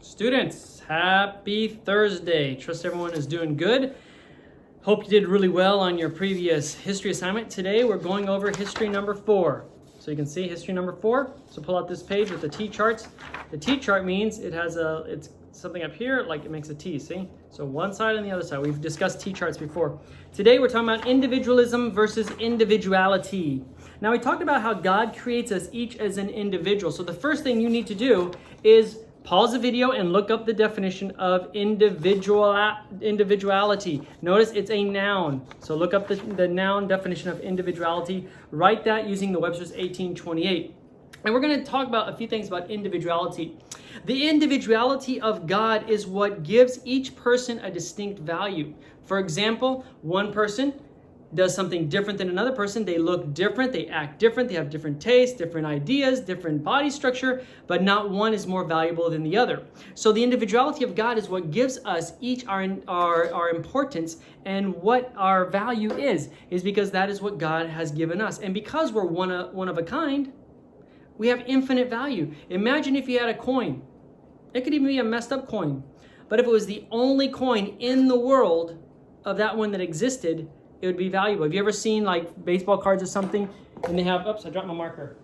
Students, happy Thursday. Trust everyone is doing good. Hope you did really well on your previous history assignment. Today we're going over history number 4. So you can see history number 4. So pull out this page with the T-charts. The T-chart means it's something up here, like it makes a T, see? So one side and the other side. We've discussed T-charts before. Today we're talking about individualism versus individuality. Now we talked about how God creates us each as an individual. So the first thing you need to do is pause the video and look up the definition of individuality. Notice it's a noun. So look up the noun definition of individuality. Write that using the Webster's 1828. And we're going to talk about a few things about individuality. The individuality of God is what gives each person a distinct value. For example, one person does something different than another person. They look different, they act different, they have different tastes, different ideas, different body structure, but not one is more valuable than the other. So the individuality of God is what gives us each our importance, and what our value is because that is what God has given us. And because we're one of a kind, we have infinite value. Imagine if you had a coin. It could even be a messed up coin. But if it was the only coin in the world of that one that existed, it would be valuable. Have you ever seen like baseball cards or something and they have, oops, I dropped my marker.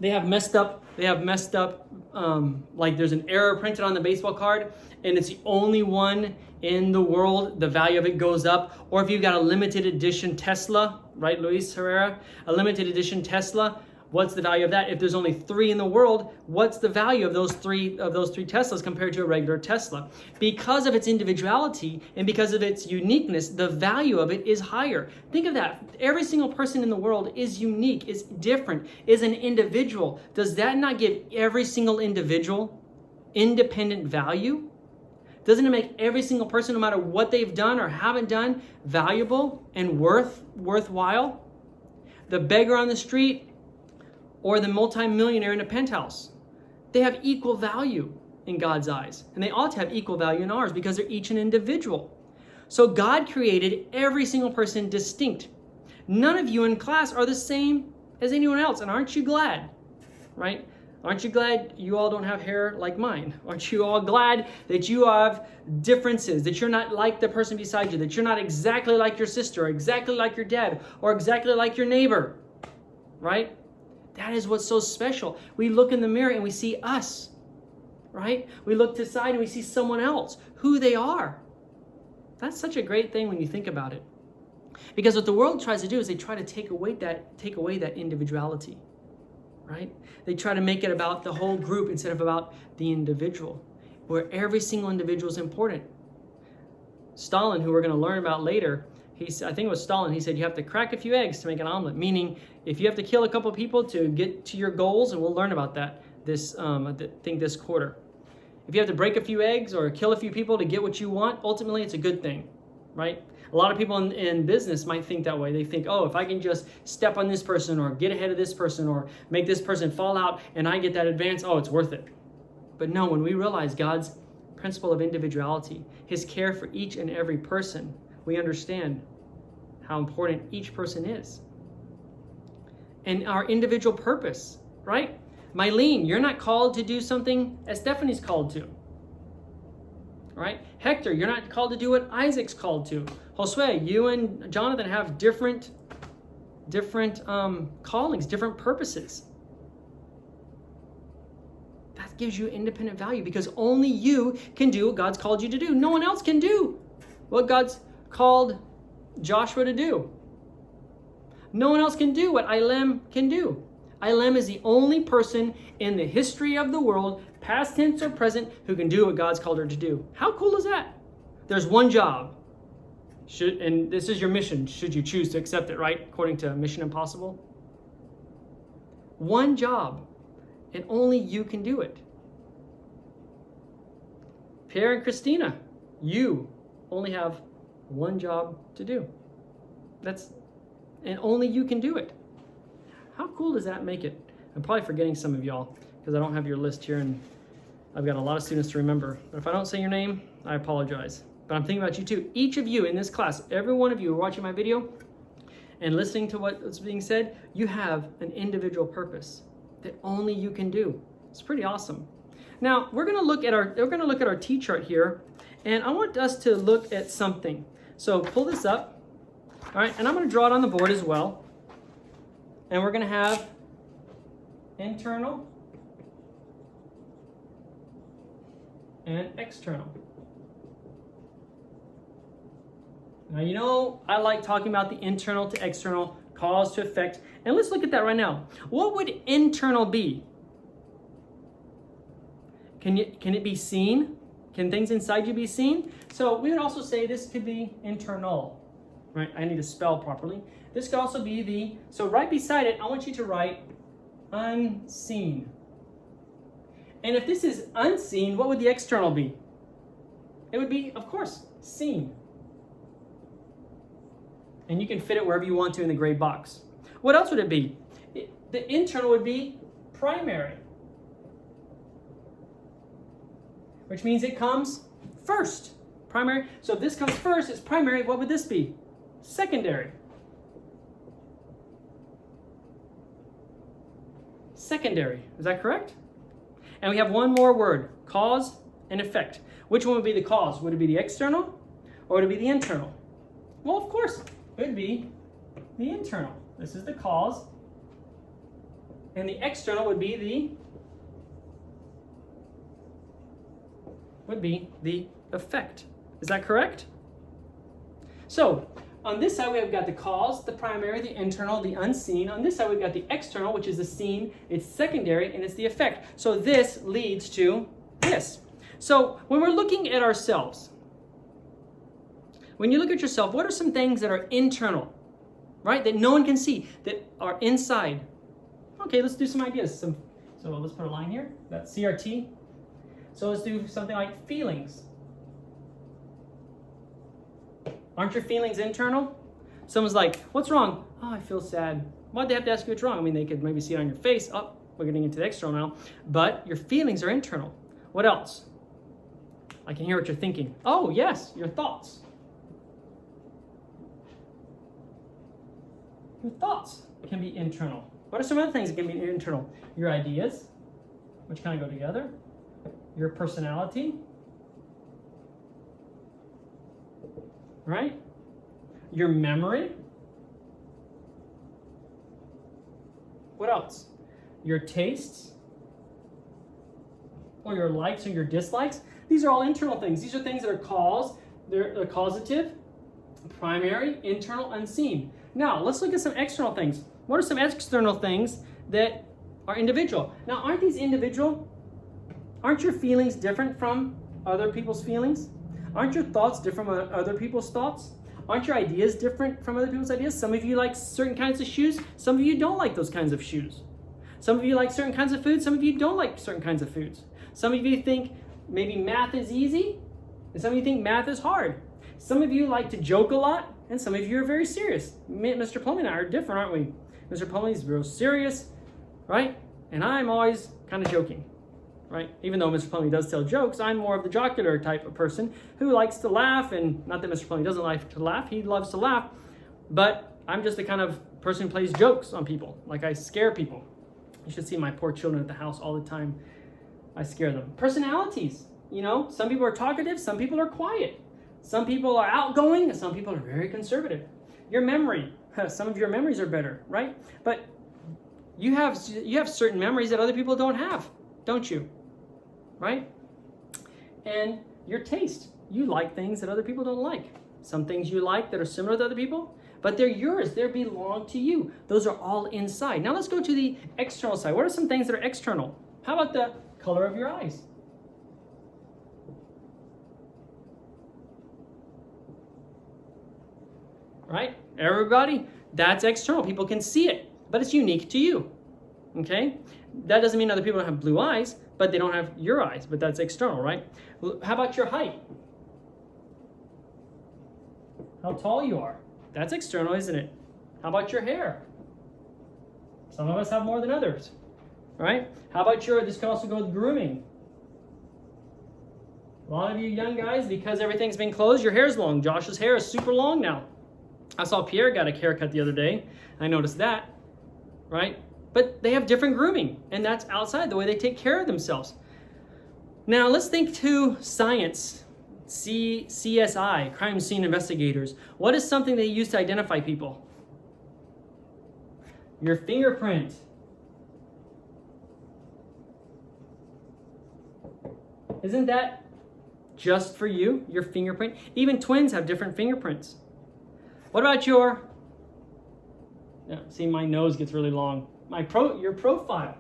They have messed up, like there's an error printed on the baseball card and it's the only one in the world, the value of it goes up. Or if you've got a limited edition Tesla, right, Luis Herrera? A limited edition Tesla, what's the value of that? If there's only 3 in the world, what's the value of those three Teslas compared to a regular Tesla? Because of its individuality and because of its uniqueness, the value of it is higher. Think of that. Every single person in the world is unique, is different, is an individual. Does that not give every single individual independent value? Doesn't it make every single person, no matter what they've done or haven't done, valuable and worthwhile? The beggar on the street or the multimillionaire in a penthouse, they have equal value in God's eyes. And they ought to have equal value in ours because they're each an individual. So God created every single person distinct. None of you in class are the same as anyone else. And aren't you glad, right? Aren't you glad you all don't have hair like mine? Aren't you all glad that you have differences, that you're not like the person beside you, that you're not exactly like your sister, or exactly like your dad, or exactly like your neighbor, right? That is what's so special. We look in the mirror and we see us, right? We look to the side and we see someone else, who they are. That's such a great thing when you think about it. Because what the world tries to do is they try to take away that individuality, right? They try to make it about the whole group instead of about the individual, where every single individual is important. Stalin, who we're going to learn about later, I think it was Stalin, he said you have to crack a few eggs to make an omelet, meaning if you have to kill a couple people to get to your goals, and we'll learn about that this quarter. If you have to break a few eggs or kill a few people to get what you want, ultimately it's a good thing, right? A lot of people in business might think that way. They think, oh, if I can just step on this person or get ahead of this person or make this person fall out and I get that advance, oh, it's worth it. But no, when we realize God's principle of individuality, his care for each and every person, we understand how important each person is. And our individual purpose, right? Mylene, you're not called to do something as Stephanie's called to. Right? Hector, you're not called to do what Isaac's called to. Josue, you and Jonathan have different callings, different purposes. That gives you independent value because only you can do what God's called you to do. No one else can do what God's called Joshua to do. No one else can do what Ilem can do. Ilem is the only person in the history of the world, past tense or present, who can do what God's called her to do. How cool is that? There's one job. And this is your mission, should you choose to accept it, right? According to Mission Impossible. One job, and only you can do it. Pierre and Christina, you only have one job to do. And only you can do it. How cool does that make it? I'm probably forgetting some of y'all because I don't have your list here and I've got a lot of students to remember. But if I don't say your name, I apologize. But I'm thinking about you too. Each of you in this class, every one of you who are watching my video and listening to what's being said, you have an individual purpose that only you can do. It's pretty awesome. Now we're going to look at our T-chart here, and I want us to look at something. So pull this up, all right, and I'm going to draw it on the board as well. And we're going to have internal and external. Now, you know, I like talking about the internal to external, cause to effect. And let's look at that right now. What would internal be? Can it be seen? Can things inside you be seen? So we would also say this could be internal, right? I need to spell properly. This could also be so right beside it, I want you to write unseen. And if this is unseen, what would the external be? It would be, of course, seen. And you can fit it wherever you want to in the gray box. What else would it be? The internal would be primary, which means it comes first. Primary. So if this comes first, it's primary. What would this be? Secondary. Secondary. Is that correct? And we have one more word, cause and effect. Which one would be the cause? Would it be the external or would it be the internal? Well, of course, it would be the internal. This is the cause. And the external would be the effect. Is that correct? So, on this side we've got the cause, the primary, the internal, the unseen. On this side we've got the external, which is the seen, it's secondary, and it's the effect. So this leads to this. So when we're looking at ourselves, when you look at yourself, what are some things that are internal, right? That no one can see, that are inside? Okay, let's do some ideas. So let's put a line here. That's CRT. So let's do something like feelings. Aren't your feelings internal? Someone's like, what's wrong? Oh, I feel sad. Why'd they have to ask you what's wrong? I mean, they could maybe see it on your face. Oh, we're getting into the external now. But your feelings are internal. What else? I can hear what you're thinking. Oh, yes, your thoughts. Your thoughts can be internal. What are some other things that can be internal? Your ideas, which kind of go together. Your personality. Right? Your memory. What else? Your tastes. Or your likes or your dislikes. These are all internal things. These are things that are cause. They're causative, primary, internal, unseen. Now, let's look at some external things. What are some external things that are individual? Now, aren't these individual? Aren't your feelings different from other people's feelings? Aren't your thoughts different from other people's thoughts? Aren't your ideas different from other people's ideas? Some of you like certain kinds of shoes. Some of you don't like those kinds of shoes. Some of you like certain kinds of foods. Some of you don't like certain kinds of foods. Some of you think maybe math is easy, and some of you think math is hard. Some of you like to joke a lot, and some of you are very serious. Mr. Plumley and I are different, aren't we? Mr. Plumley's real serious, right? And I'm always kind of joking. Right? Even though Mr. Plumley does tell jokes, I'm more of the jocular type of person who likes to laugh, and not that Mr. Plumley doesn't like to laugh, he loves to laugh, but I'm just the kind of person who plays jokes on people, like I scare people. You should see my poor children at the house all the time. I scare them. Personalities, you know, some people are talkative, some people are quiet. Some people are outgoing, and some people are very conservative. Your memory, some of your memories are better, right? But you have certain memories that other people don't have, don't you? Right? And your taste. You like things that other people don't like. Some things you like that are similar to other people, but they're yours. They belong to you. Those are all inside. Now let's go to the external side. What are some things that are external? How about the color of your eyes? Right? Everybody, that's external. People can see it, but it's unique to you. Okay? That doesn't mean other people don't have blue eyes, but they don't have your eyes, but that's external, right? How about your height? How tall you are? That's external, isn't it? How about your hair? Some of us have more than others, right? How about this can also go with grooming. A lot of you young guys, because everything's been closed, your hair's long. Josh's hair is super long now. I saw Pierre got a haircut the other day. I noticed that, right? But they have different grooming, and that's outside, the way they take care of themselves. Now let's think to science, CSI, crime scene investigators. What is something they use to identify people? Your fingerprint. Isn't that just for you, your fingerprint? Even twins have different fingerprints. What about your, see, my nose gets really long. Your profile.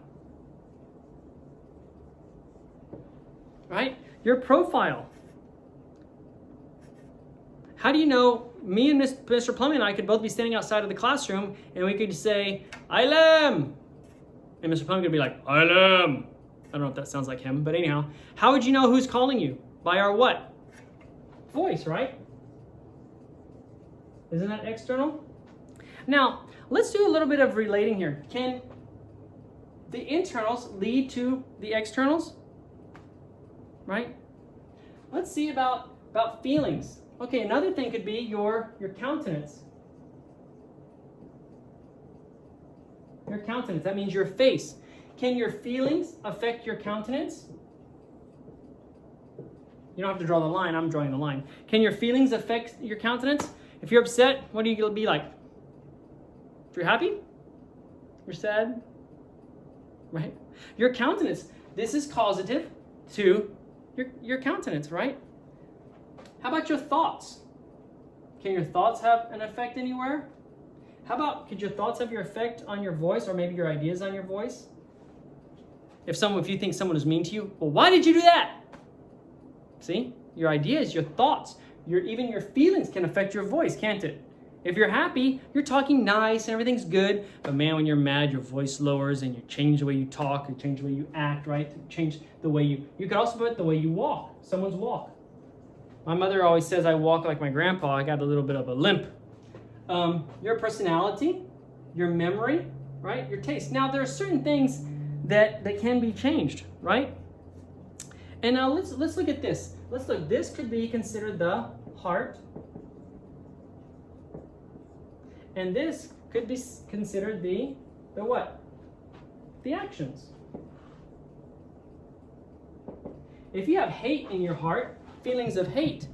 Right? Your profile. How do you know, me and Mr. Plumbing and I could both be standing outside of the classroom and we could say, Ilem! And Mr. Plumbing could be like, Ilem! I don't know if that sounds like him, but anyhow. How would you know who's calling you? By our what? Voice, right? Isn't that external? Now, let's do a little bit of relating here. Can the internals lead to the externals? Right? Let's see about feelings. Okay, another thing could be your countenance. Your countenance, that means your face. Can your feelings affect your countenance? You don't have to draw the line, I'm drawing the line. Can your feelings affect your countenance? If you're upset, what are you going to be like? If you're happy? You're sad? Right? Your countenance, this is causative to your countenance, right? How about your thoughts? Can your thoughts have an effect anywhere? How about, could your thoughts have your effect on your voice, or maybe your ideas on your voice? If you think someone is mean to you, well, why did you do that? See, your ideas, your thoughts, even your feelings can affect your voice, can't it? If you're happy, you're talking nice and everything's good. But man, when you're mad, your voice lowers and you change the way you talk, you change the way you act, right? Change the way you could also put the way you walk, someone's walk. My mother always says I walk like my grandpa. I got a little bit of a limp. Your personality, your memory, right? Your taste. Now, there are certain things that can be changed, right? And now let's look at this. Let's look. This could be considered the heart. And this could be considered the what? The actions. If you have hate in your heart, feelings of hate,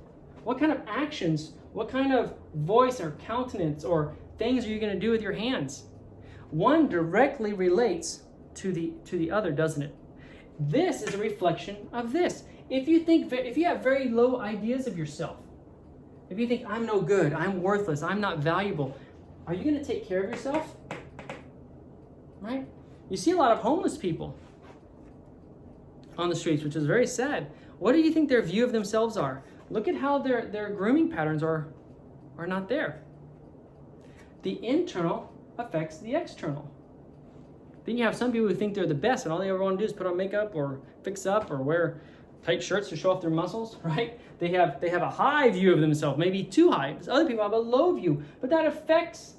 what kind of actions, what kind of voice or countenance or things are you going to do with your hands? One directly relates to the other, doesn't it? This is a reflection of this. If you have very low ideas of yourself, if you think I'm no good, I'm worthless, I'm not valuable, are you going to take care of yourself? Right? You see a lot of homeless people on the streets, which is very sad. What do you think their view of themselves are? Look at how their grooming patterns are not there. The internal affects the external. Then you have some people who think they're the best and all they ever want to do is put on makeup or fix up or wear tight shirts to show off their muscles, right? They have a high view of themselves, maybe too high. Other people have a low view, but that affects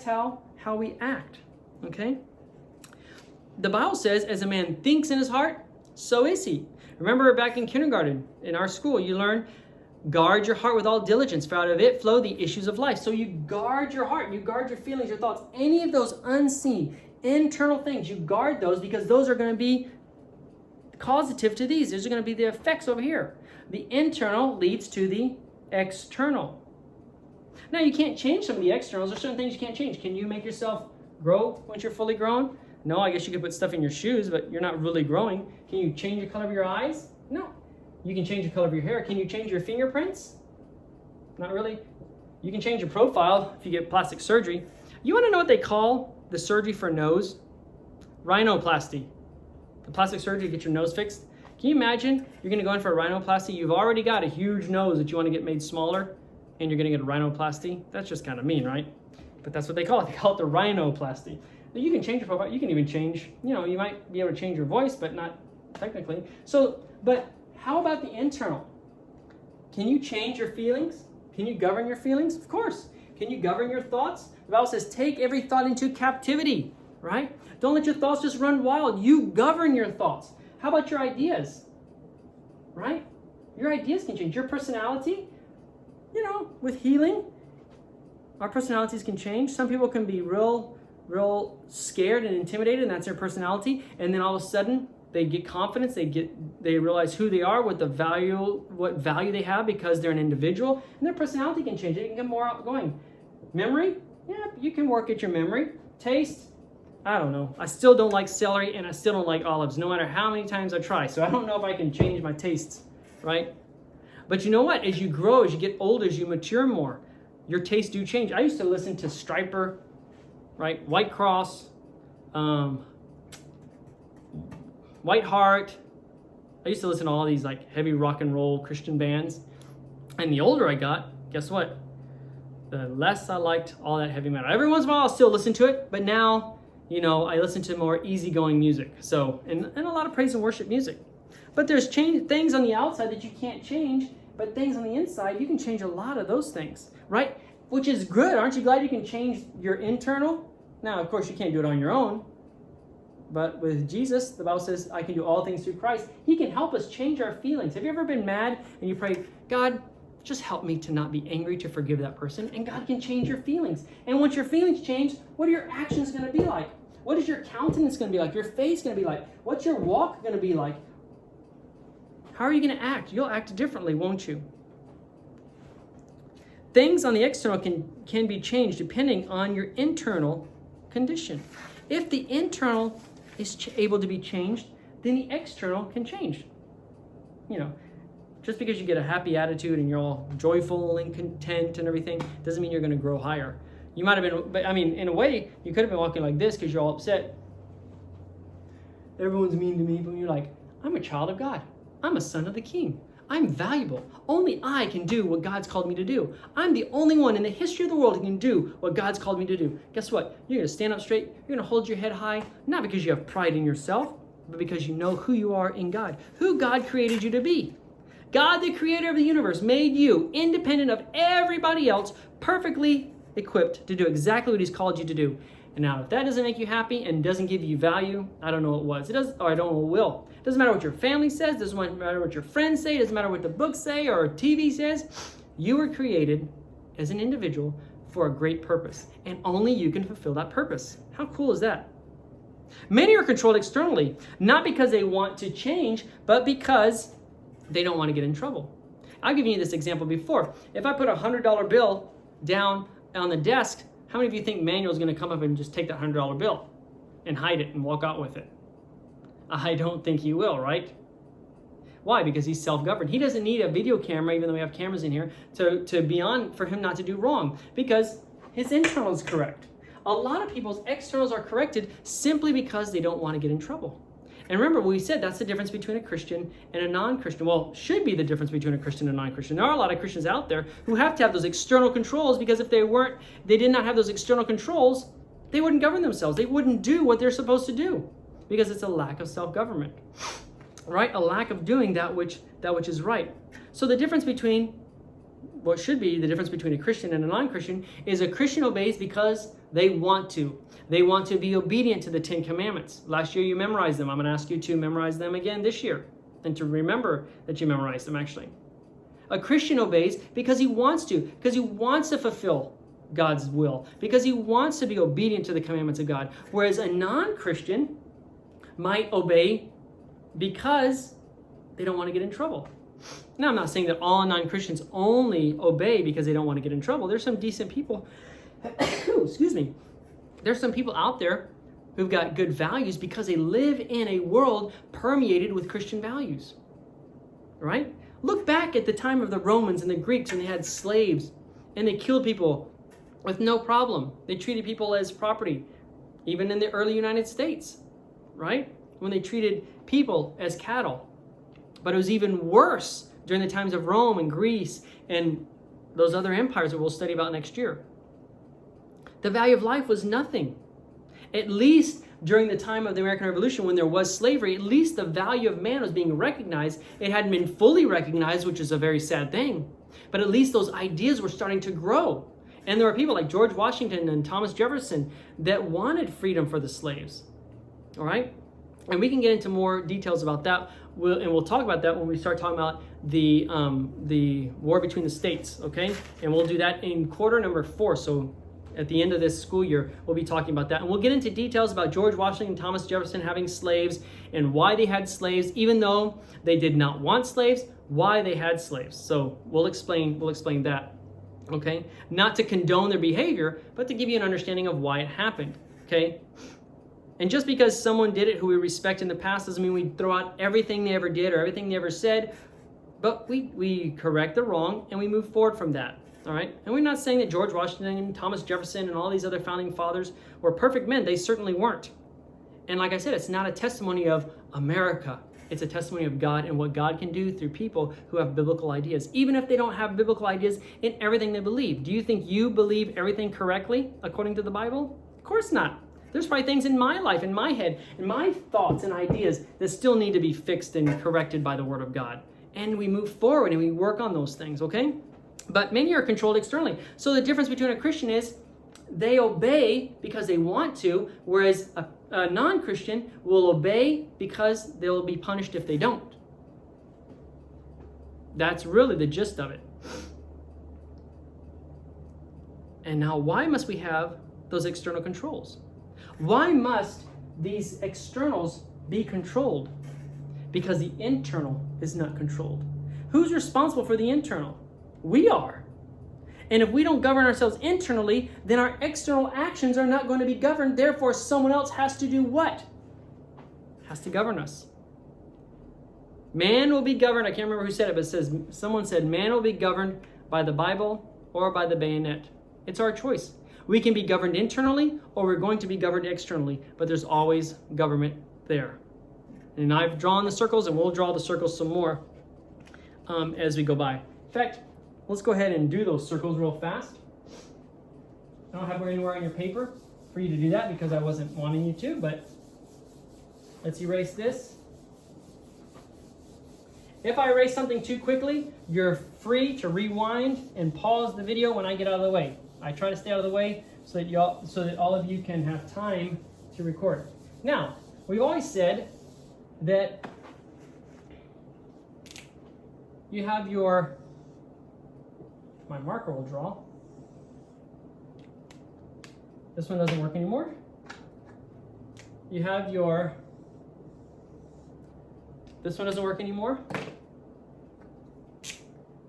how we act, okay? The Bible says, as a man thinks in his heart, so is he. Remember back in kindergarten, in our school, you learn, guard your heart with all diligence, for out of it flow the issues of life. So you guard your heart, you guard your feelings, your thoughts, any of those unseen, internal things, you guard those because those are going to be causative to these. These are going to be the effects over here. The internal leads to the external. Now, you can't change some of the externals. There's certain things you can't change. Can you make yourself grow once you're fully grown? No, I guess you could put stuff in your shoes, but you're not really growing. Can you change the color of your eyes? No. You can change the color of your hair. Can you change your fingerprints? Not really. You can change your profile if you get plastic surgery. You want to know what they call the surgery for nose? Rhinoplasty. The plastic surgery to get your nose fixed. Can you imagine you're going to go in for a rhinoplasty? You've already got a huge nose that you want to get made smaller, and you're going to get a rhinoplasty? That's just kind of mean, right? But that's what they call it. They call it the rhinoplasty. You can change your profile. You can even change, you might be able to change your voice, but not technically. So, but how about the internal? Can you change your feelings? Can you govern your feelings? Of course. Can you govern your thoughts? The Bible says, take every thought into captivity, right? Don't let your thoughts just run wild. You govern your thoughts. How about your ideas? Right? Your ideas can change. Your personality, with healing, our personalities can change. Some people can be real scared and intimidated, and that's their personality. And then all of a sudden, They get confidence. They realize who they are, what value they have because they're an individual, and their personality can change. It can get more outgoing. Memory, yeah, you can work at your memory. Taste, I don't know. I still don't like celery, and I still don't like olives, no matter how many times I try. So I don't know if I can change my tastes, right? But you know what? As you grow, as you get older, as you mature more, your tastes do change. I used to listen to Striper, right? White Cross, White Heart. I used to listen to all these like heavy rock and roll Christian bands. And the older I got, guess what? The less I liked all that heavy metal. Every once in a while I'll still listen to it, but now, you know, I listen to more easygoing music. So, and a lot of praise and worship music. But there's things on the outside that you can't change, but things on the inside, you can change a lot of those things, right? Which is good. Aren't you glad you can change your internal? Now, of course, you can't do it on your own. But with Jesus, the Bible says, I can do all things through Christ. He can help us change our feelings. Have you ever been mad and you pray, God, just help me to not be angry, to forgive that person? And God can change your feelings. And once your feelings change, what are your actions going to be like? What is your countenance going to be like? Your face going to be like? What's your walk going to be like? How are you going to act? You'll act differently, won't you? Things on the external can be changed depending on your internal condition. If the internal is able to be changed, then the external can change. You know, just because you get a happy attitude and you're all joyful and content and everything, doesn't mean you're going to grow higher. You might have been, but I mean, in a way, you could have been walking like this because you're all upset. Everyone's mean to me, but you're like, I'm a child of God. I'm a son of the King. I'm valuable. Only I can do what God's called me to do. I'm the only one in the history of the world who can do what God's called me to do. Guess what? You're going to stand up straight. You're going to hold your head high, not because you have pride in yourself, but because you know who you are in God, who God created you to be. God, the creator of the universe, made you independent of everybody else, perfectly equipped to do exactly what he's called you to do. And now, if that doesn't make you happy and doesn't give you value, I don't know what was. It does, or I don't know what will. It doesn't matter what your family says. It doesn't matter what your friends say. It doesn't matter what the books say or TV says. You were created as an individual for a great purpose, and only you can fulfill that purpose. How cool is that? Many are controlled externally, not because they want to change, but because they don't want to get in trouble. I've given you this example before. If I put a $100 bill down on the desk, how many of you think Manuel's going to come up and just take that $100 bill and hide it and walk out with it? I don't think he will, right? Why? Because he's self-governed. He doesn't need a video camera, even though we have cameras in here, to be on for him not to do wrong, because his internal is correct. A lot of people's externals are corrected simply because they don't want to get in trouble. And remember, we said that's the difference between a Christian and a non-Christian. Well, should be the difference between a Christian and a non-Christian. There are a lot of Christians out there who have to have those external controls, because if they did not have those external controls, they wouldn't govern themselves. They wouldn't do what they're supposed to do, because it's a lack of self-government, right? A lack of doing that which is right. So the difference between what should be the difference between a Christian and a non-Christian is a Christian obeys because they want to. They want to be obedient to the 10 Commandments. Last year you memorized them. I'm going to ask you to memorize them again this year, and to remember that you memorized them, actually. A Christian obeys because he wants to fulfill God's will, because he wants to be obedient to the commandments of God. Whereas a non-Christian might obey because they don't want to get in trouble. Now, I'm not saying that all non-Christians only obey because they don't want to get in trouble. There's some decent people, excuse me, there's some people out there who've got good values because they live in a world permeated with Christian values, right? Look back at the time of the Romans and the Greeks when they had slaves and they killed people with no problem. They treated people as property, even in the early United States, right? When they treated people as cattle. But it was even worse during the times of Rome and Greece and those other empires that we'll study about next year. The value of life was nothing. At least during the time of the American Revolution, when there was slavery, at least the value of man was being recognized. It hadn't been fully recognized, which is a very sad thing. But at least those ideas were starting to grow. And there were people like George Washington and Thomas Jefferson that wanted freedom for the slaves. All right? And we can get into more details about that. We'll talk about that when we start talking about the war between the states, okay? And we'll do that in quarter number 4. So At the end of this school year, we'll be talking about that. And we'll get into details about George Washington and Thomas Jefferson having slaves and why they had slaves, even though they did not want slaves, why they had slaves. So we'll explain that. Okay? Not to condone their behavior, but to give you an understanding of why it happened. Okay? And just because someone did it who we respect in the past doesn't mean we throw out everything they ever did or everything they ever said, but we correct the wrong and we move forward from that. All right? And we're not saying that George Washington and Thomas Jefferson and all these other founding fathers were perfect men. They certainly weren't. And like I said, it's not a testimony of America. It's a testimony of God and what God can do through people who have biblical ideas, even if they don't have biblical ideas in everything they believe. Do you think you believe everything correctly according to the Bible? Of course not. There's probably things in my life, in my head, in my thoughts and ideas that still need to be fixed and corrected by the Word of God. And we move forward and we work on those things, okay? But many are controlled externally. So the difference between a Christian is they obey because they want to, whereas a non-Christian will obey because they'll be punished if they don't. That's really the gist of it. And now, why must we have those external controls? Why must these externals be controlled? Because the internal is not controlled. Who's responsible for the internal? We are. And if we don't govern ourselves internally, then our external actions are not going to be governed. Therefore, someone else has to do what? Has to govern us. Man will be governed. I can't remember who said it, but someone said, man will be governed by the Bible or by the bayonet. It's our choice. We can be governed internally or we're going to be governed externally, but there's always government there. And I've drawn the circles and we'll draw the circles some more as we go by. In fact, let's go ahead and do those circles real fast. I don't have anywhere on your paper for you to do that because I wasn't wanting you to, but let's erase this. If I erase something too quickly, you're free to rewind and pause the video when I get out of the way. I try to stay out of the way so that all of you can have time to record. Now, we've always said that you have my marker will draw. This one doesn't work anymore. You have this one doesn't work anymore.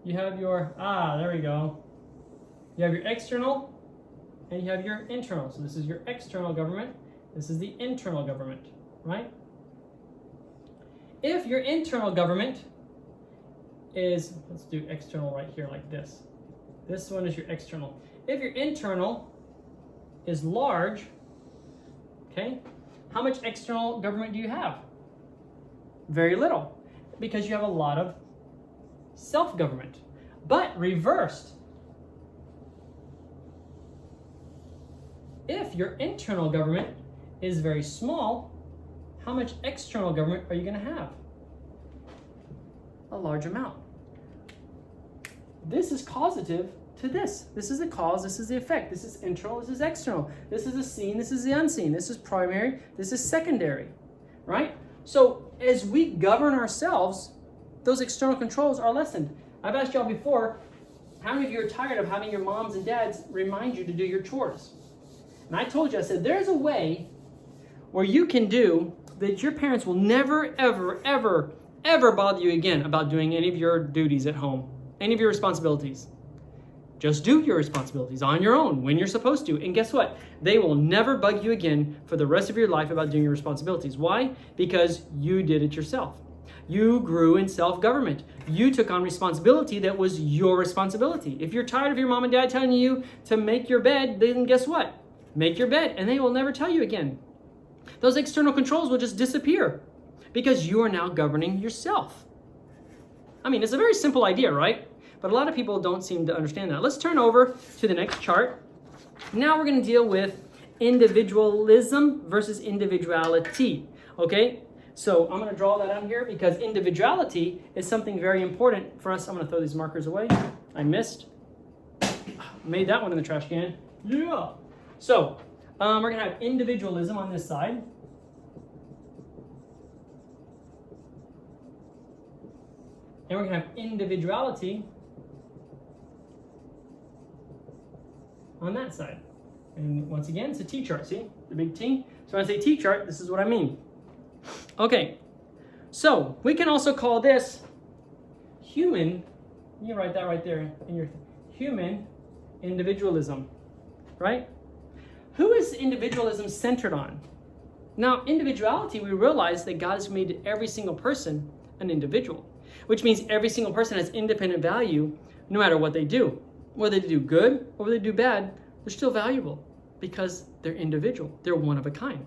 You have there we go. You have your external and you have your internal. So this is your external government. This is the internal government, right? If your internal government is, let's do external right here like this. This one is your external. If your internal is large, okay, how much external government do you have? Very little, because you have a lot of self-government. But reversed, if your internal government is very small, how much external government are you going to have? A large amount. This is causative to this. This is the cause, this is the effect. This is internal, this is external. This is the seen, this is the unseen. This is primary, this is secondary, right? So as we govern ourselves, those external controls are lessened. I've asked y'all before, how many of you are tired of having your moms and dads remind you to do your chores? And I told you, I said, there's a way where you can do that your parents will never, ever, ever, ever bother you again about doing any of your duties at home, any of your responsibilities. Just do your responsibilities on your own when you're supposed to. And guess what? They will never bug you again for the rest of your life about doing your responsibilities. Why? Because you did it yourself. You grew in self-government. You took on responsibility that was your responsibility. If you're tired of your mom and dad telling you to make your bed, then guess what? Make your bed, and they will never tell you again. Those external controls will just disappear because you are now governing yourself. I mean, it's a very simple idea, right? But a lot of people don't seem to understand that. Let's turn over to the next chart. Now we're going to deal with individualism versus individuality. Okay? So I'm going to draw that on here because individuality is something very important for us. I'm going to throw these markers away. I missed. Made that one in the trash can. Yeah. So we're going to have individualism on this side. And we're going to have individuality on that side. And once again, it's a T-chart, see? The big T. So when I say T-chart, this is what I mean. Okay, so we can also call this human, you write that right there in your human individualism, right? Who is individualism centered on? Now, individuality, we realize that God has made every single person an individual, which means every single person has independent value no matter what they do. Whether they do good or whether they do bad, they're still valuable because they're individual. They're one of a kind.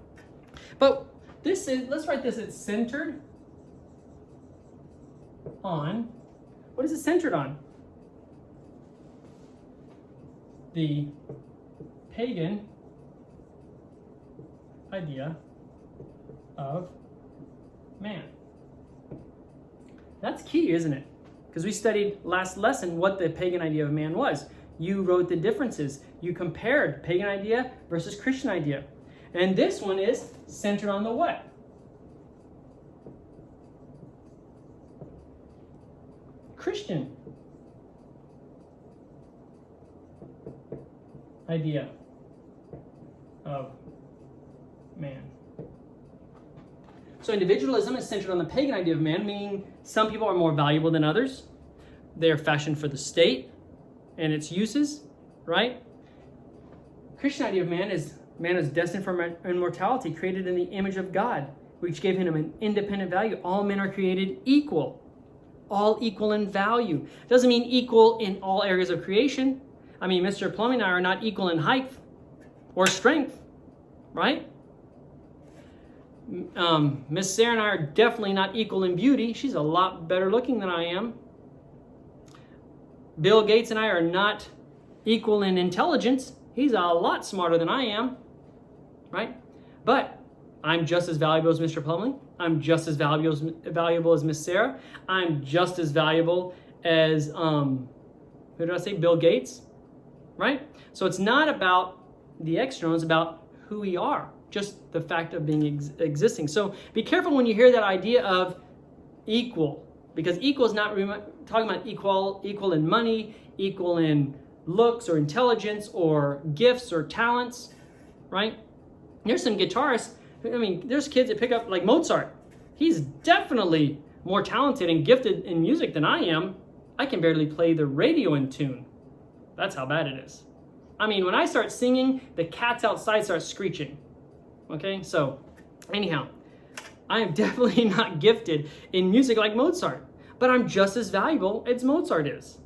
But this is, let's write this, it's centered on, what is it centered on? The pagan idea of man. That's key, isn't it? Because we studied last lesson what the pagan idea of man was. You wrote the differences. You compared pagan idea versus Christian idea. And this one is centered on the what? Christian idea of man. So individualism is centered on the pagan idea of man, meaning some people are more valuable than others. They are fashioned for the state and its uses, right? Christian idea of man is destined for immortality, created in the image of God, which gave him an independent value. All men are created equal. All equal in value. Doesn't mean equal in all areas of creation. I mean, Mr. Plumbing and I are not equal in height or strength, right? Miss Sarah and I are definitely not equal in beauty. She's a lot better looking than I am. Bill Gates and I are not equal in intelligence. He's a lot smarter than I am, right? But I'm just as valuable as Mr. Plumley. I'm just as valuable as Miss Sarah. I'm just as valuable as, who did I say? Bill Gates, right? So it's not about the external, it's about who we are, just the fact of being existing. So be careful when you hear that idea of equal, because equal is not talking about equal in money, equal in looks or intelligence or gifts or talents, right? There's some guitarists, I mean, there's kids that pick up like Mozart. He's definitely more talented and gifted in music than I am. I can barely play the radio in tune. That's how bad it is. I mean, when I start singing, the cats outside start screeching. Okay, so anyhow, I am definitely not gifted in music like Mozart, but I'm just as valuable as Mozart is.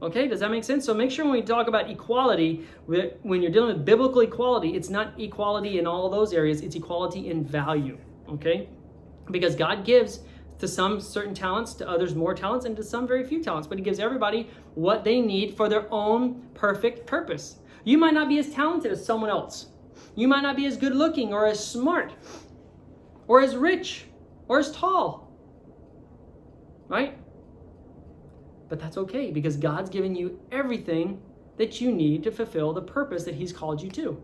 Okay, does that make sense? So make sure when we talk about equality, when you're dealing with biblical equality, it's not equality in all those areas, it's equality in value, okay? Because God gives to some certain talents, to others more talents, and to some very few talents, but he gives everybody what they need for their own perfect purpose. You might not be as talented as someone else. You might not be as good looking or as smart or as rich or as tall, right? But that's okay because God's given you everything that you need to fulfill the purpose that he's called you to.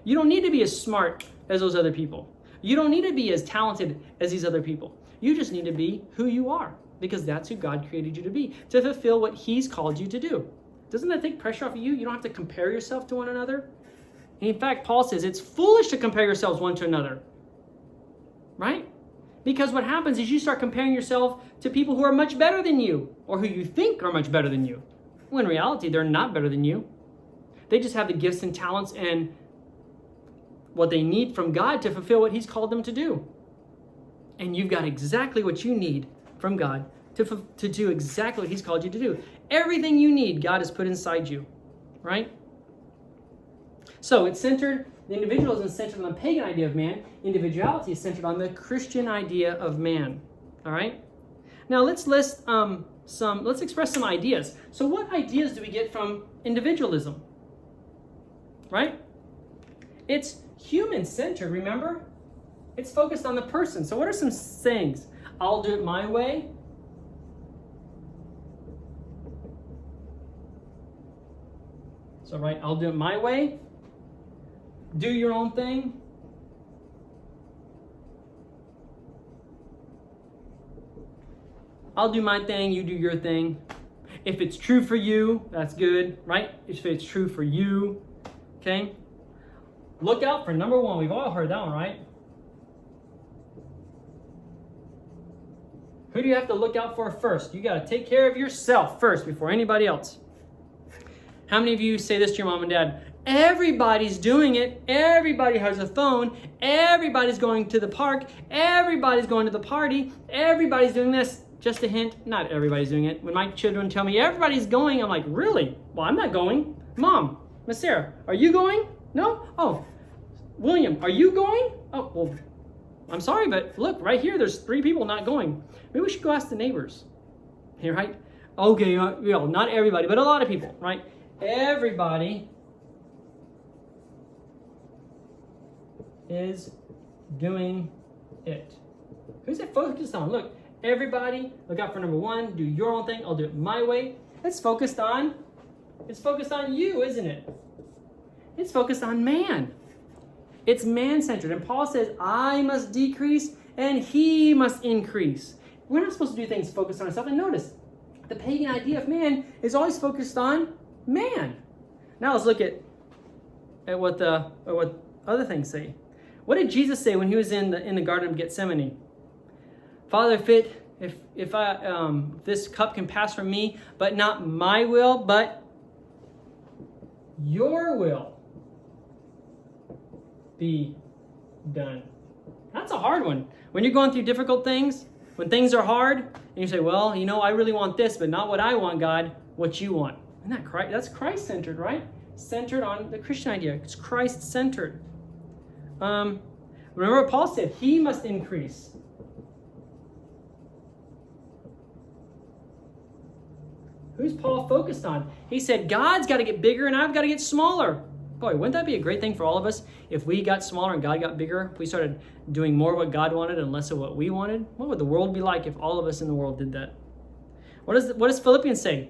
You don't need to be as smart as those other people. You don't need to be as talented as these other people. You just need to be who you are because that's who God created you to be, to fulfill what he's called you to do. Doesn't that take pressure off of you? You don't have to compare yourself to one another. And in fact, Paul says it's foolish to compare yourselves one to another, right? Because what happens is you start comparing yourself to people who are much better than you or who you think are much better than you. When in reality, they're not better than you. They just have the gifts and talents and what they need from God to fulfill what he's called them to do. And you've got exactly what you need from God to do exactly what he's called you to do. Everything you need, God has put inside you, right? So it's centered, the individualism is centered on the pagan idea of man. Individuality is centered on the Christian idea of man, all right? Now let's list let's express some ideas. So what ideas do we get from individualism, right? It's human-centered, remember? It's focused on the person. So what are some sayings? I'll do it my way. So right, I'll do it my way. Do your own thing. I'll do my thing, you do your thing. If it's true for you, that's good, right? If it's true for you, okay? Look out for number one. We've all heard that one, right? Who do you have to look out for first? You got to take care of yourself first before anybody else. How many of you say this to your mom and dad? Everybody's doing it. Everybody has a phone. Everybody's going to the park. Everybody's going to the party. Everybody's doing this. Just a hint, not everybody's doing it. When my children tell me everybody's going, I'm like, really? Well, I'm not going. Mom, Miss Sarah, are you going? No? Oh, William, are you going? Oh, well, I'm sorry, but look, right here, there's 3 people not going. Maybe we should go ask the neighbors. Here, right? Okay, not everybody, but a lot of people, right? Everybody is doing it. Who's it focused on? Look, everybody, look out for number one, do your own thing, I'll do it my way. It's focused on you, isn't it? It's focused on man. It's man-centered. And Paul says, I must decrease and he must increase. We're not supposed to do things focused on ourselves. And notice, the pagan idea of man is always focused on man. Now let's look at what other things say. What did Jesus say when he was in the Garden of Gethsemane? Father, if this cup can pass from me, but not my will, but your will be done. That's a hard one. When you're going through difficult things, when things are hard, and you say, well, I really want this, but not what I want, God, what you want. Isn't that Christ? That's Christ-centered, right? Centered on the Christian idea. It's Christ-centered. Remember what Paul said, he must increase. Who's Paul focused on? He said, God's got to get bigger and I've got to get smaller. Boy, wouldn't that be a great thing for all of us if we got smaller and God got bigger? If we started doing more of what God wanted and less of what we wanted? What would the world be like if all of us in the world did that? What does Philippians say?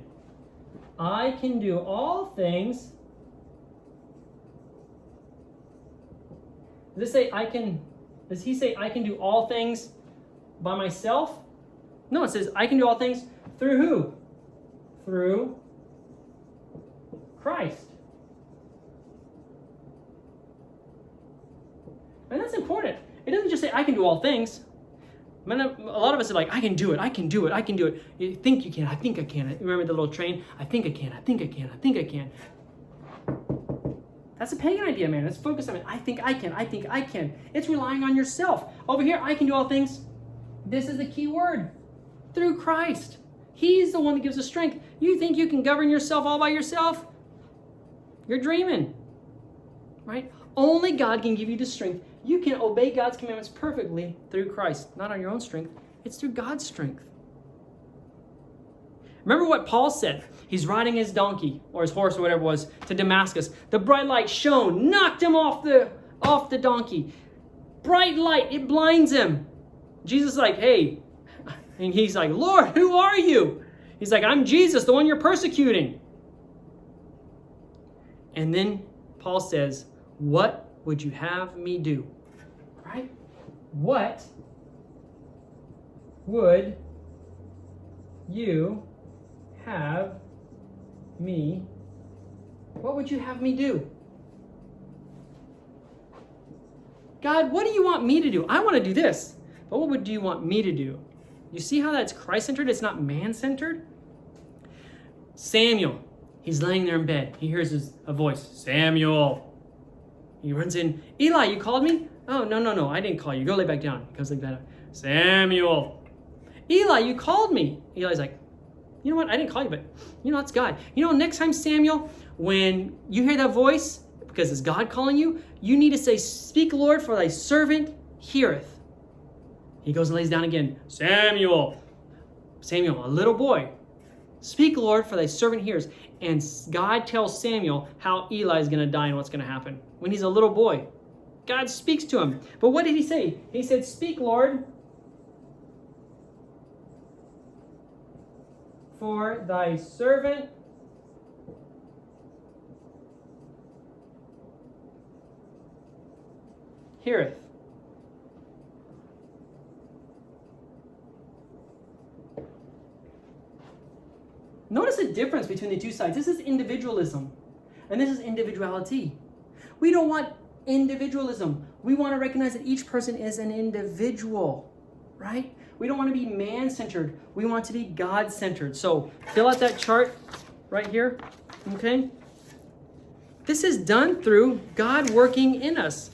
I can do all things. Does he say I can do all things by myself? No, it says I can do all things through who? Through Christ. And that's important. It doesn't just say I can do all things. A lot of us are like, I can do it, I can do it, I can do it. You think you can, I think I can. Remember the little train? I think I can, I think I can, I think I can. That's a pagan idea, man. Let's focus on it. I think I can, I think I can. It's relying on yourself. Over here, I can do all things. This is the key word. Through Christ. He's the one that gives us strength. You think you can govern yourself all by yourself? You're dreaming. Right? Only God can give you the strength. You can obey God's commandments perfectly through Christ. Not on your own strength. It's through God's strength. Remember what Paul said. He's riding his donkey, or his horse, or whatever it was, to Damascus. The bright light shone, knocked him off the donkey. Bright light, it blinds him. Jesus is like, hey. And he's like, Lord, who are you? He's like, I'm Jesus, the one you're persecuting. And then Paul says, what would you have me do? Right? What would you have me? What would you have me do? God, what do you want me to do? I want to do this. But what do you want me to do? You see how that's Christ-centered? It's not man-centered? Samuel, he's laying there in bed. He hears a voice, Samuel. He runs in, Eli, you called me? Oh, no, I didn't call you. Go lay back down. He goes like that. Samuel. Eli, you called me. Eli's like, you know what? I didn't call you, but it's God. Next time, Samuel, when you hear that voice, because it's God calling you, you need to say, speak, Lord, for thy servant heareth. He goes and lays down again. Samuel, a little boy. Speak, Lord, for thy servant hears. And God tells Samuel how Eli is going to die and what's going to happen. When he's a little boy, God speaks to him. But what did he say? He said, speak, Lord, for thy servant heareth. Notice the difference between the two sides. This is individualism, and this is individuality. We don't want Individualism. We want to recognize that each person is an individual, right? We don't want to be man-centered. We want to be God-centered. So fill out that chart right here, okay? This is done through God working in us.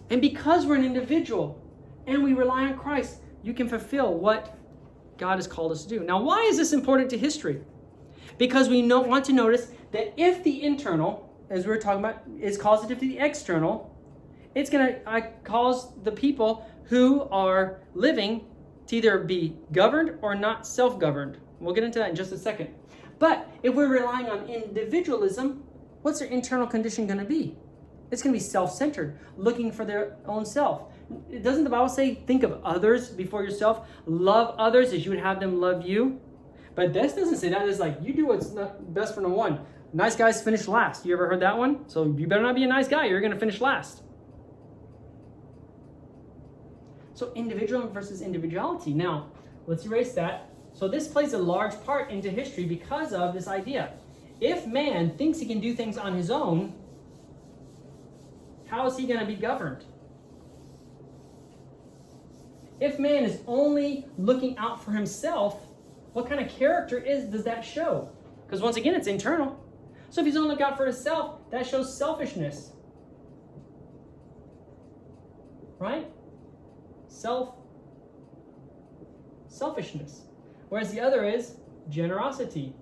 And because we're an individual and we rely on Christ, you can fulfill what God has called us to do. Now, why is this important to history? Because we want to notice that if the internal, as we were talking about, is causative to the external, it's going to cause the people who are living to either be governed or not self-governed. We'll get into that in just a second. But if we're relying on individualism, what's their internal condition going to be? It's going to be self-centered, looking for their own self. Doesn't the Bible say, think of others before yourself? Love others as you would have them love you? But this doesn't say that. It's like, you do what's best for no one. Nice guys finish last. You ever heard that one? So you better not be a nice guy. You're going to finish last. So individual versus individuality. Now, let's erase that. So this plays a large part into history because of this idea. If man thinks he can do things on his own, how is he going to be governed? If man is only looking out for himself, what kind of character does that show? Because once again, it's internal. So if he's only looking out for himself, that shows selfishness. Right? Selfishness. Whereas the other is generosity.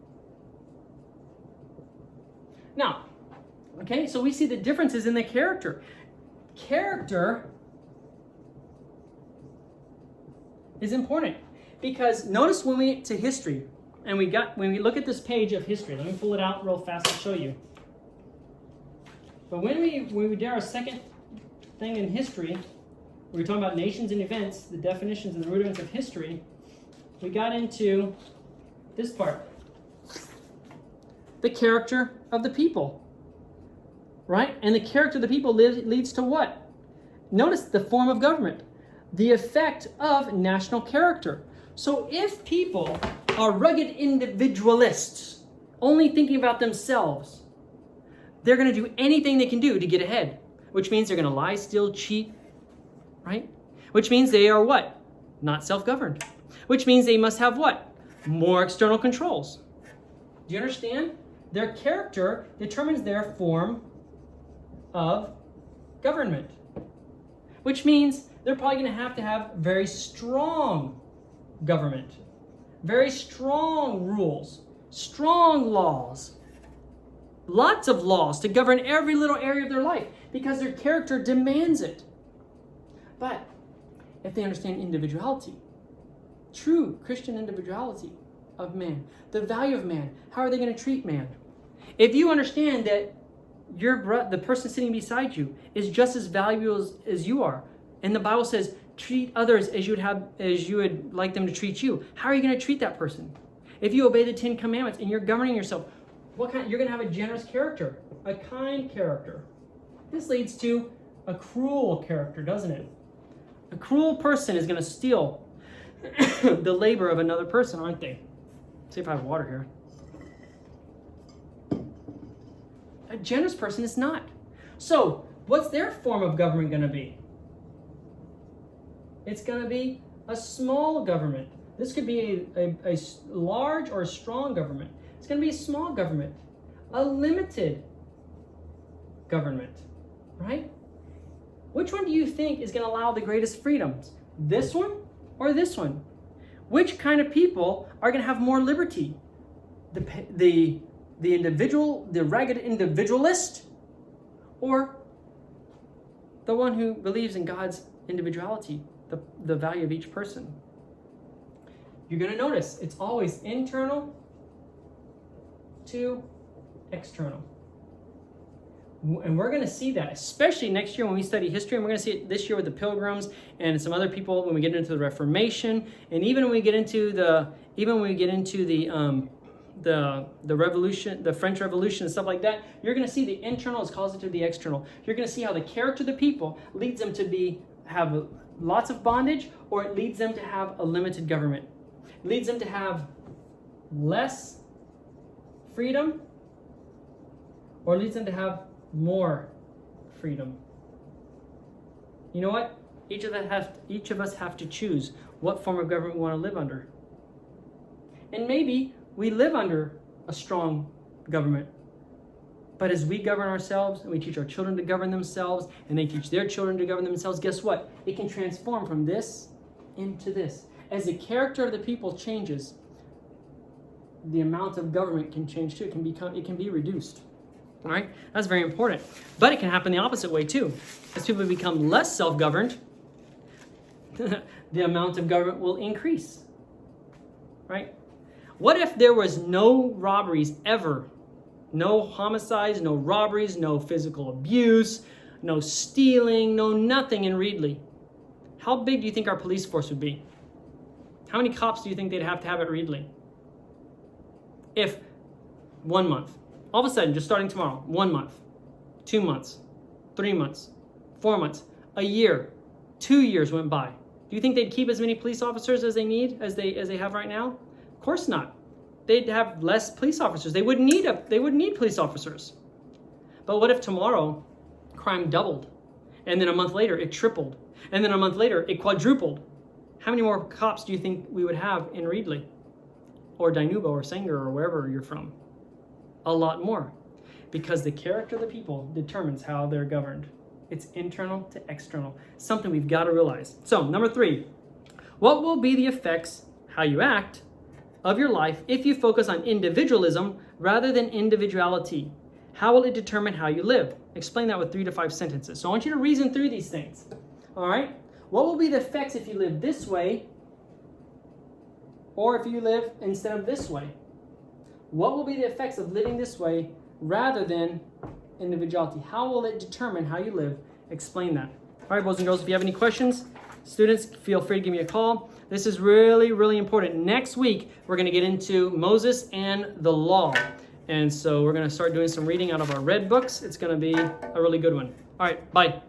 Now, okay, so we see the differences in the character. Character is important because notice when we get to history and when we look at this page of history, let me pull it out real fast and show you. But when we did our second thing in history, we were talking about nations and events, the definitions and the rudiments of history, we got into this part. The character of the people. Right? And the character of the people leads to what? Notice the form of government. The effect of national character. So if people are rugged individualists, only thinking about themselves, they're going to do anything they can do to get ahead. Which means they're going to lie, steal, cheat. Right? Which means they are what? Not self-governed. Which means they must have what? More external controls. Do you understand? Their character determines their form of government. Which means they're probably going to have very strong government. Very strong rules. Strong laws. Lots of laws to govern every little area of their life because their character demands it. But if they understand individuality, true Christian individuality of man, the value of man, how are they going to treat man? If you understand that the person sitting beside you is just as valuable as you are, and the Bible says treat others as you would like them to treat you, how are you going to treat that person? If you obey the 10 Commandments and you're governing yourself, you're going to have a generous character, a kind character. This leads to a cruel character, doesn't it? A cruel person is going to steal the labor of another person, aren't they? See if I have water here. A generous person is not. So, what's their form of government going to be? It's going to be a small government. This could be a large or a strong government. It's going to be a small government, a limited government, right? Which one do you think is going to allow the greatest freedoms? This one or this one? Which kind of people are going to have more liberty? The individual, the ragged individualist, or the one who believes in God's individuality, the value of each person? You're going to notice it's always internal to external. And we're going to see that, especially next year when we study history, and we're going to see it this year with the Pilgrims and some other people when we get into the Reformation, and even when we get into the Revolution, the French Revolution and stuff like that. You're going to see the internal is causative to the external. You're going to see how the character of the people leads them to have lots of bondage, or it leads them to have a limited government. It leads them to have less freedom, or leads them to have more freedom. You know what? Each of us have to choose what form of government we want to live under. And maybe we live under a strong government. But as we govern ourselves and we teach our children to govern themselves and they teach their children to govern themselves, guess what? It can transform from this into this. As the character of the people changes, the amount of government can change too. It can be reduced. All right? That's very important. But it can happen the opposite way too. As people become less self-governed, the amount of government will increase. Right? What if there was no robberies ever? No homicides, no robberies, no physical abuse, no stealing, no nothing in Reedley? How big do you think our police force would be? How many cops do you think they'd have to have at Reedley? If 1 month, all of a sudden, just starting tomorrow, 1 month, 2 months, 3 months, 4 months, a year, 2 years went by. Do you think they'd keep as many police officers as they need, as they have right now? Of course not. They'd have less police officers. They wouldn't need police officers. But what if tomorrow crime doubled, and then a month later it tripled, and then a month later it quadrupled? How many more cops do you think we would have in Reedley, or Dinuba, or Sanger, or wherever you're from? A lot more, because the character of the people determines how they're governed. It's internal to external, something we've got to realize. So, number 3, what will be the effects, how you act, of your life if you focus on individualism rather than individuality? How will it determine how you live? Explain that with 3 to 5 sentences. So I want you to reason through these things. All right? What will be the effects if you live this way or if you live instead of this way? What will be the effects of living this way rather than individuality? How will it determine how you live? Explain that. All right, boys and girls, if you have any questions, students, feel free to give me a call. This is really, really important. Next week, we're going to get into Moses and the law. And so we're going to start doing some reading out of our red books. It's going to be a really good one. All right, bye.